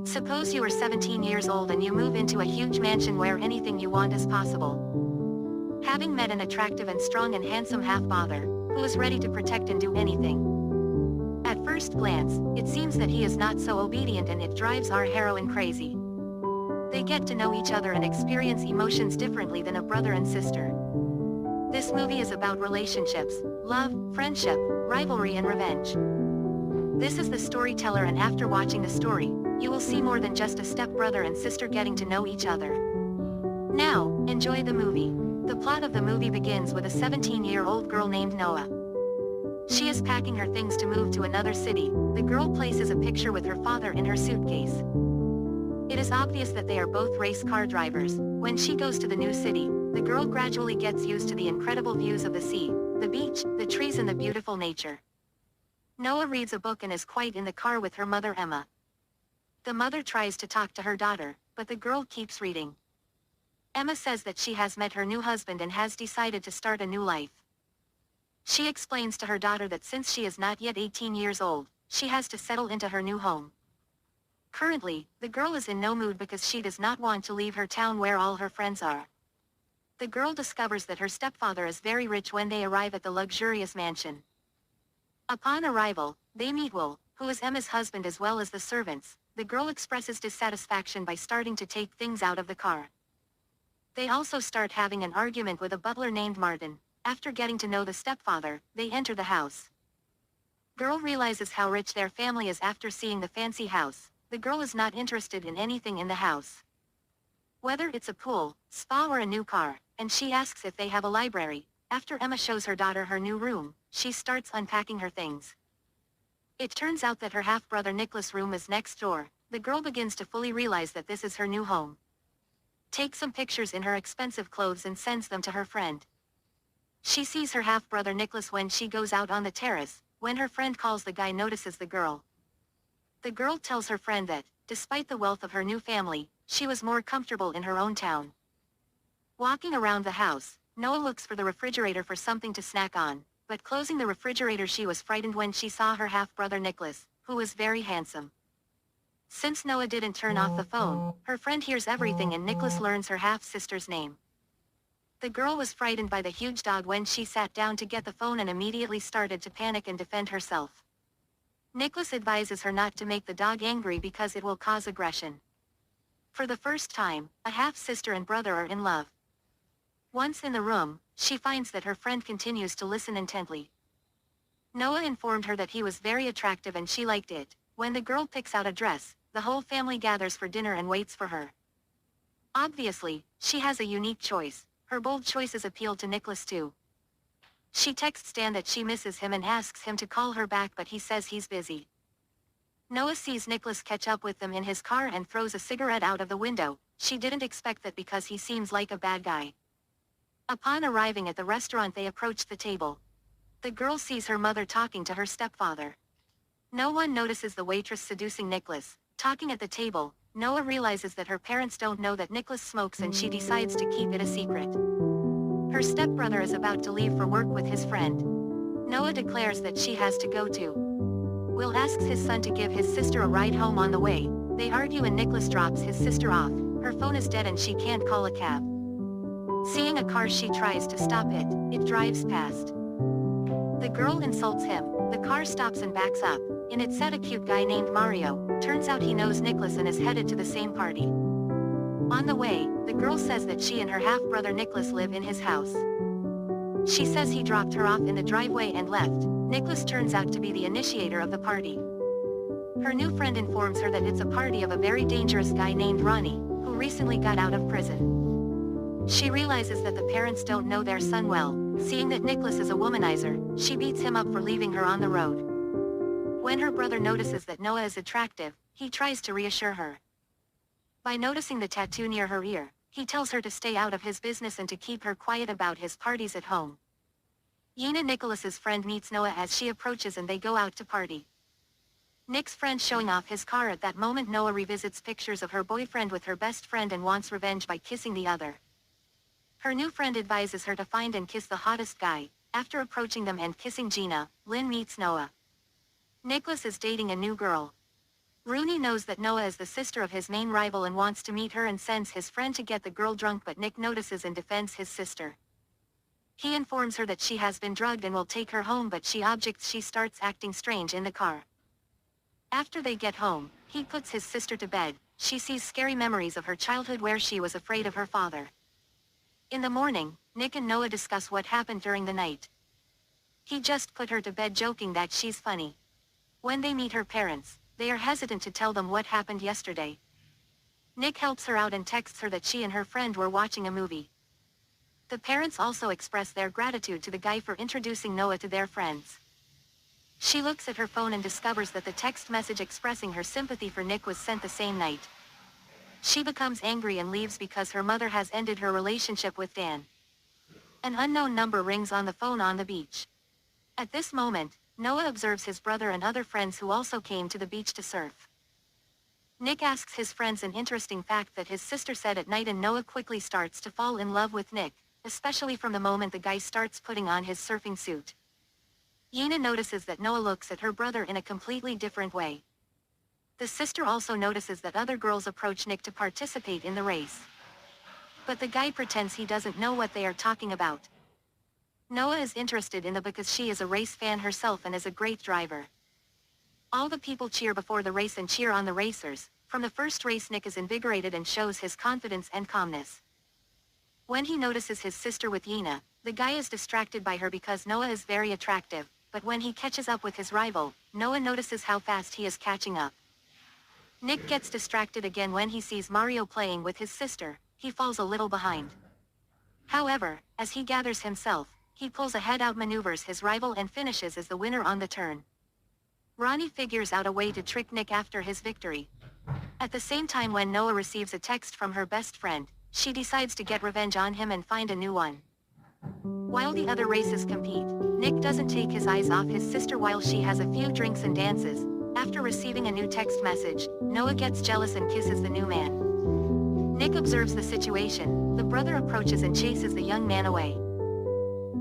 Suppose you are 17 years old and you move into a huge mansion where anything you want is possible. Having met an attractive and strong and handsome half-brother, who is ready to protect and do anything. At first glance, it seems that he is not so obedient and it drives our heroine crazy. They get to know each other and experience emotions differently than a brother and sister. This movie is about relationships, love, friendship, rivalry and revenge. This is the storyteller, and after watching the story, you will see more than just a stepbrother and sister getting to know each other. Now, enjoy the movie. The plot of the movie begins with a 17-year-old girl named Noah. She is packing her things to move to another city. The girl places a picture with her father in her suitcase. It is obvious that they are both race car drivers. When she goes to the new city, the girl gradually gets used to the incredible views of the sea, the beach, the trees and the beautiful nature. Noah reads a book and is quiet in the car with her mother Emma. The mother tries to talk to her daughter, but the girl keeps reading. Emma says that she has met her new husband and has decided to start a new life. She explains to her daughter that since she is not yet 18 years old, she has to settle into her new home. Currently, the girl is in no mood because she does not want to leave her town where all her friends are. The girl discovers that her stepfather is very rich when they arrive at the luxurious mansion. Upon arrival, they meet Will, who is Emma's husband, as well as the servants. The girl expresses dissatisfaction by starting to take things out of the car. They also start having an argument with a butler named Martin. After getting to know the stepfather, they enter the house. Girl realizes how rich their family is after seeing the fancy house. The girl is not interested in anything in the house, whether it's a pool, spa or a new car, and she asks if they have a library. After Emma shows her daughter her new room, she starts unpacking her things. It turns out that her half-brother Nicholas' room is next door. The girl begins to fully realize that this is her new home. Takes some pictures in her expensive clothes and sends them to her friend. She sees her half-brother Nicholas when she goes out on the terrace. When her friend calls, the guy notices the girl. The girl tells her friend that, despite the wealth of her new family, she was more comfortable in her own town. Walking around the house, Noah looks for the refrigerator for something to snack on, but closing the refrigerator, she was frightened when she saw her half-brother Nicholas, who was very handsome. Since Noah didn't turn off the phone, her friend hears everything and Nicholas learns her half-sister's name. The girl was frightened by the huge dog when she sat down to get the phone and immediately started to panic and defend herself. Nicholas advises her not to make the dog angry because it will cause aggression. For the first time, a half-sister and brother are in love. Once in the room, she finds that her friend continues to listen intently. Noah informed her that he was very attractive and she liked it. When the girl picks out a dress, the whole family gathers for dinner and waits for her. Obviously, she has a unique choice. Her bold choices appeal to Nicholas too. She texts Stan that she misses him and asks him to call her back, but he says he's busy. Noah sees Nicholas catch up with them in his car and throws a cigarette out of the window. She didn't expect that because he seems like a bad guy. Upon arriving at the restaurant, they approach the table. The girl sees her mother talking to her stepfather. No one notices the waitress seducing Nicholas. Talking at the table, Noah realizes that her parents don't know that Nicholas smokes and she decides to keep it a secret. Her stepbrother is about to leave for work with his friend. Noah declares that she has to go too. Will asks his son to give his sister a ride home on the way. They argue and Nicholas drops his sister off. Her phone is dead and she can't call a cab. Seeing a car, she tries to stop it. It drives past. The girl insults him. The car stops and backs up. In it sat a cute guy named Mario. Turns out he knows Nicholas and is headed to the same party. On the way, the girl says that she and her half-brother Nicholas live in his house. She says he dropped her off in the driveway and left. Nicholas turns out to be the initiator of the party. Her new friend informs her that it's a party of a very dangerous guy named Ronnie, who recently got out of prison. She realizes that the parents don't know their son well. Seeing that Nicholas is a womanizer, she beats him up for leaving her on the road. When her brother notices that Noah is attractive, he tries to reassure her. By noticing the tattoo near her ear, he tells her to stay out of his business and to keep her quiet about his parties at home. Yena, Nicholas's friend, meets Noah as she approaches and they go out to party. Nick's friend showing off his car. At that moment, Noah revisits pictures of her boyfriend with her best friend and wants revenge by kissing the other. Her new friend advises her to find and kiss the hottest guy. After approaching them and kissing Gina, Lynn meets Noah. Nicholas is dating a new girl. Rooney knows that Noah is the sister of his main rival and wants to meet her and sends his friend to get the girl drunk, but Nick notices and defends his sister. He informs her that she has been drugged and will take her home, but she objects. She starts acting strange in the car. After they get home, he puts his sister to bed. She sees scary memories of her childhood where she was afraid of her father. In the morning, Nick and Noah discuss what happened during the night. He just put her to bed, joking that she's funny. When they meet her parents, they are hesitant to tell them what happened yesterday. Nick helps her out and texts her that she and her friend were watching a movie. The parents also express their gratitude to the guy for introducing Noah to their friends. She looks at her phone and discovers that the text message expressing her sympathy for Nick was sent the same night. She becomes angry and leaves because her mother has ended her relationship with Dan. An unknown number rings on the phone on the beach. At this moment, Noah observes his brother and other friends who also came to the beach to surf. Nick asks his friends an interesting fact that his sister said at night, and Noah quickly starts to fall in love with Nick, especially from the moment the guy starts putting on his surfing suit. Yena notices that Noah looks at her brother in a completely different way. The sister also notices that other girls approach Nick to participate in the race. But the guy pretends he doesn't know what they are talking about. Noah is interested in because she is a race fan herself and is a great driver. All the people cheer before the race and cheer on the racers. From the first race, Nick is invigorated and shows his confidence and calmness. When he notices his sister with Yena, the guy is distracted by her because Noah is very attractive, but when he catches up with his rival, Noah notices how fast he is catching up. Nick gets distracted again when he sees Mario playing with his sister. He falls a little behind. However, as he gathers himself, he pulls ahead, outmaneuvers his rival and finishes as the winner on the turn. Ronnie figures out a way to trick Nick after his victory. At the same time, when Noah receives a text from her best friend, she decides to get revenge on him and find a new one. While the other races compete, Nick doesn't take his eyes off his sister while she has a few drinks and dances. After receiving a new text message, Noah gets jealous and kisses the new man. Nick observes the situation. The brother approaches and chases the young man away.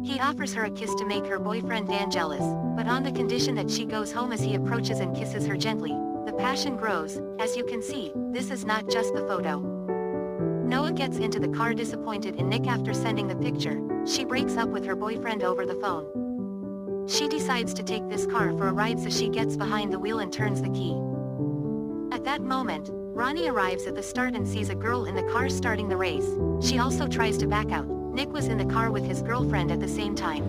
He offers her a kiss to make her boyfriend Dan jealous, but on the condition that she goes home as he approaches and kisses her gently. The passion grows. As you can see, this is not just the photo. Noah gets into the car disappointed in Nick after sending the picture. She breaks up with her boyfriend over the phone. She decides to take this car for a ride, so she gets behind the wheel and turns the key. At that moment, Ronnie arrives at the start and sees a girl in the car starting the race. She also tries to back out. Nick was in the car with his girlfriend at the same time.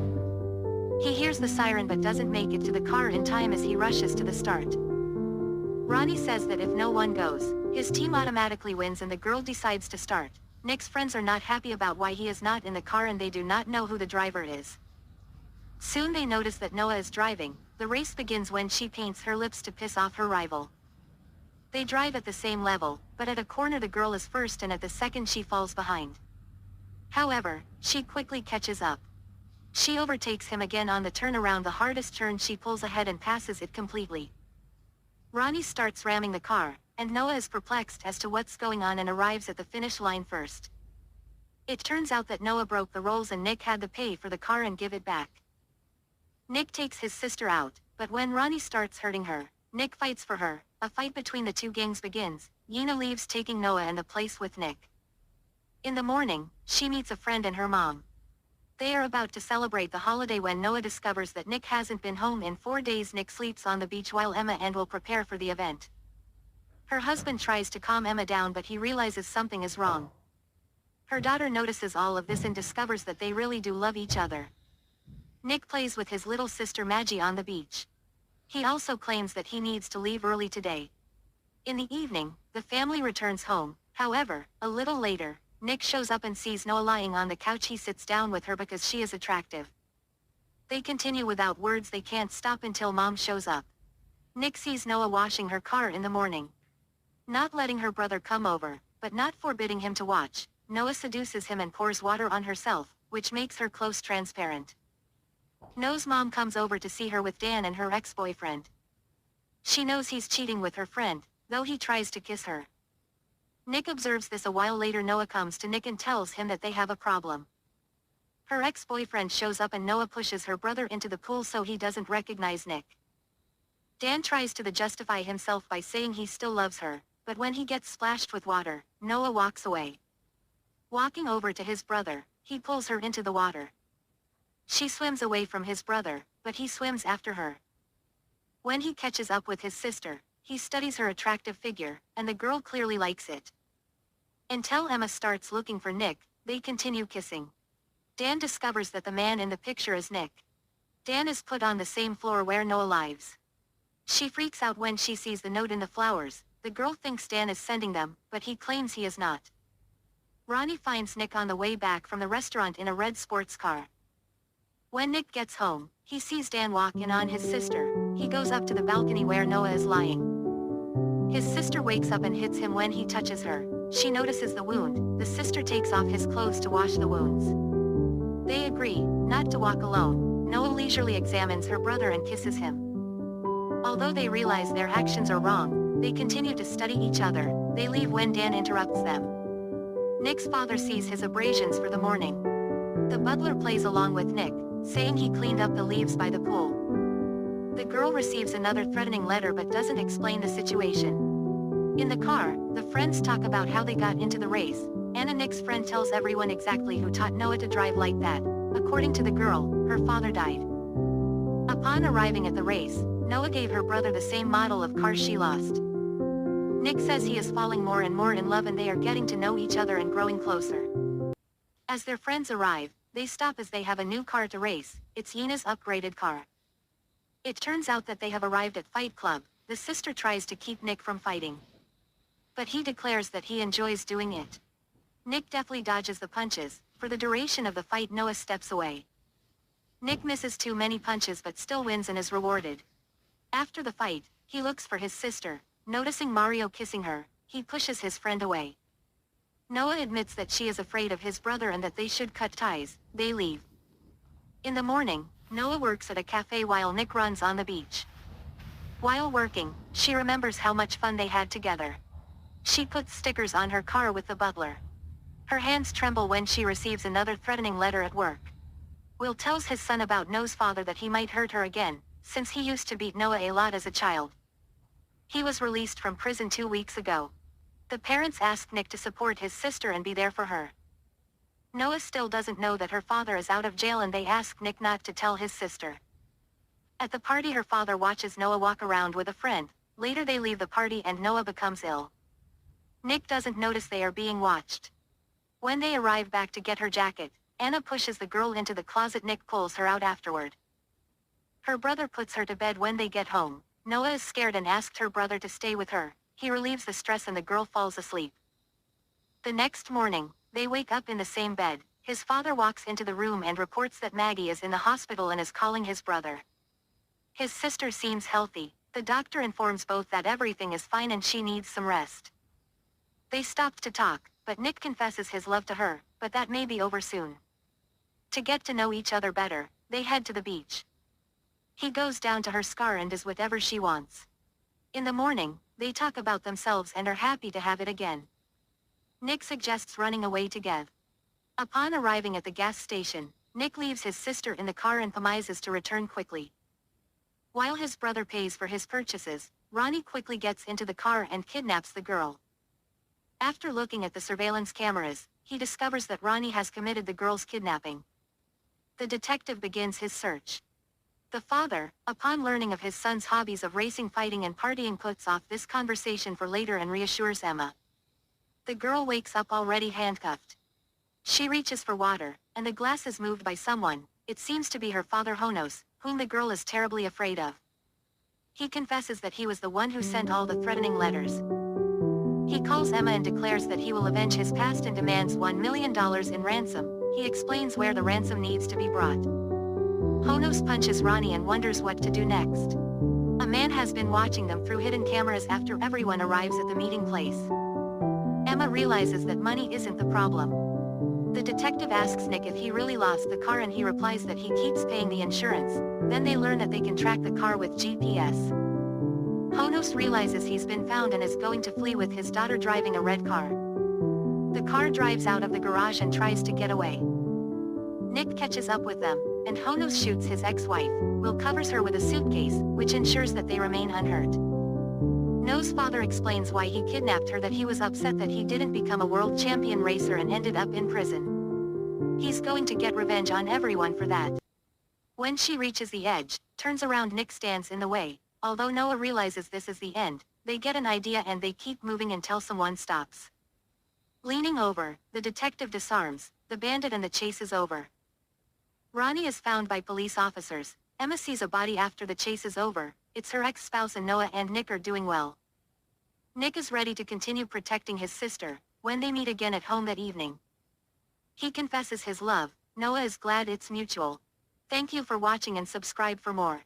He hears the siren but doesn't make it to the car in time as he rushes to the start. Ronnie says that if no one goes, his team automatically wins, and the girl decides to start. Nick's friends are not happy about why he is not in the car, and they do not know who the driver is. Soon they notice that Noah is driving. The race begins when she paints her lips to piss off her rival. They drive at the same level, but at a corner the girl is first and at the second she falls behind. However, she quickly catches up. She overtakes him again on the turn. Around the hardest turn she pulls ahead and passes it completely. Ronnie starts ramming the car, and Noah is perplexed as to what's going on and arrives at the finish line first. It turns out that Noah broke the rules and Nick had to pay for the car and give it back. Nick takes his sister out, but when Ronnie starts hurting her, Nick fights for her. A fight between the two gangs begins. Yena leaves, taking Noah and the place with Nick. In the morning, she meets a friend and her mom. They are about to celebrate the holiday when Noah discovers that Nick hasn't been home in 4 days. Nick sleeps on the beach while Emma and will prepare for the event. Her husband tries to calm Emma down, but he realizes something is wrong. Her daughter notices all of this and discovers that they really do love each other. Nick plays with his little sister Maggie on the beach. He also claims that he needs to leave early today. In the evening, the family returns home. However, a little later, Nick shows up and sees Noah lying on the couch. He sits down with her because she is attractive. They continue without words. They can't stop until Mom shows up. Nick sees Noah washing her car in the morning. Not letting her brother come over, but not forbidding him to watch, Noah seduces him and pours water on herself, which makes her clothes transparent. Noah's mom comes over to see her with Dan and her ex-boyfriend. She knows he's cheating with her friend, though he tries to kiss her. Nick observes this. A while later, Noah comes to Nick and tells him that they have a problem. Her ex-boyfriend shows up and Noah pushes her brother into the pool so he doesn't recognize Nick. Dan tries to justify himself by saying he still loves her, but when he gets splashed with water, Noah walks away. Walking over to his brother, he pulls her into the water. She swims away from his brother, but he swims after her. When he catches up with his sister, he studies her attractive figure, and the girl clearly likes it. Until Emma starts looking for Nick, they continue kissing. Dan discovers that the man in the picture is Nick. Dan is put on the same floor where Noah lives. She freaks out when she sees the note in the flowers. The girl thinks Dan is sending them, but he claims he is not. Ronnie finds Nick on the way back from the restaurant in a red sports car. When Nick gets home, he sees Dan walk in on his sister. He goes up to the balcony where Noah is lying. His sister wakes up and hits him when he touches her. She notices the wound. The sister takes off his clothes to wash the wounds. They agree not to walk alone. Noah leisurely examines her brother and kisses him. Although they realize their actions are wrong, they continue to study each other. They leave when Dan interrupts them. Nick's father sees his abrasions for the morning. The butler plays along with Nick, saying he cleaned up the leaves by the pool. The girl receives another threatening letter but doesn't explain the situation. In the car, the friends talk about how they got into the race. Anna, Nick's friend, tells everyone exactly who taught Noah to drive like that. According to the girl, her father died. Upon arriving at the race, Noah gave her brother the same model of car she lost. Nick says he is falling more and more in love and they are getting to know each other and growing closer. As their friends arrive, they stop as they have a new car to race. It's Yena's upgraded car. It turns out that they have arrived at Fight Club. The sister tries to keep Nick from fighting, but he declares that he enjoys doing it. Nick deftly dodges the punches. For the duration of the fight, Noah steps away. Nick misses too many punches but still wins and is rewarded. After the fight, he looks for his sister. Noticing Mario kissing her, he pushes his friend away. Noah admits that she is afraid of his brother and that they should cut ties. They leave. In the morning, Noah works at a cafe while Nick runs on the beach. While working, she remembers how much fun they had together. She puts stickers on her car with the butler. Her hands tremble when she receives another threatening letter at work. Will tells his son about Noah's father that he might hurt her again, since he used to beat Noah a lot as a child. He was released from prison 2 weeks ago. The parents ask Nick to support his sister and be there for her. Noah still doesn't know that her father is out of jail and they ask Nick not to tell his sister. At the party, her father watches Noah walk around with a friend. Later they leave the party and Noah becomes ill. Nick doesn't notice they are being watched. When they arrive back to get her jacket, Anna pushes the girl into the closet. Nick pulls her out afterward. Her brother puts her to bed when they get home. Noah is scared and asks her brother to stay with her. He relieves the stress and the girl falls asleep. The next morning, they wake up in the same bed. His father walks into the room and reports that Maggie is in the hospital and is calling his brother. His sister seems healthy. The doctor informs both that everything is fine and she needs some rest. They stopped to talk, but Nick confesses his love to her, but that may be over soon. To get to know each other better, they head to the beach. He goes down to her scar and does whatever she wants. In the morning, they talk about themselves and are happy to have it again. Nick suggests running away together. Upon arriving at the gas station, Nick leaves his sister in the car and promises to return quickly. While his brother pays for his purchases, Ronnie quickly gets into the car and kidnaps the girl. After looking at the surveillance cameras, he discovers that Ronnie has committed the girl's kidnapping. The detective begins his search. The father, upon learning of his son's hobbies of racing, fighting and partying, puts off this conversation for later and reassures Emma. The girl wakes up already handcuffed. She reaches for water, and the glass is moved by someone. It seems to be her father Honos, whom the girl is terribly afraid of. He confesses that he was the one who sent all the threatening letters. He calls Emma and declares that he will avenge his past and demands $1 million in ransom. He explains where the ransom needs to be brought. Honos punches Ronnie and wonders what to do next. A man has been watching them through hidden cameras after everyone arrives at the meeting place. Emma realizes that money isn't the problem. The detective asks Nick if he really lost the car and he replies that he keeps paying the insurance. Then they learn that they can track the car with GPS. Honos realizes he's been found and is going to flee with his daughter driving a red car. The car drives out of the garage and tries to get away. Nick catches up with them. and Honos shoots his ex-wife. Will covers her with a suitcase, which ensures that they remain unhurt. No's father explains why he kidnapped her, that he was upset that he didn't become a world champion racer and ended up in prison. He's going to get revenge on everyone for that. When she reaches the edge, turns around, Nick stands in the way. Although Noah realizes this is the end, they get an idea and they keep moving until someone stops. Leaning over, the detective disarms the bandit and the chase is over. Ronnie is found by police officers. Emma sees a body after the chase is over. It's her ex-spouse, and Noah and Nick are doing well. Nick is ready to continue protecting his sister. When they meet again at home that evening, he confesses his love. Noah is glad it's mutual. Thank you for watching and subscribe for more.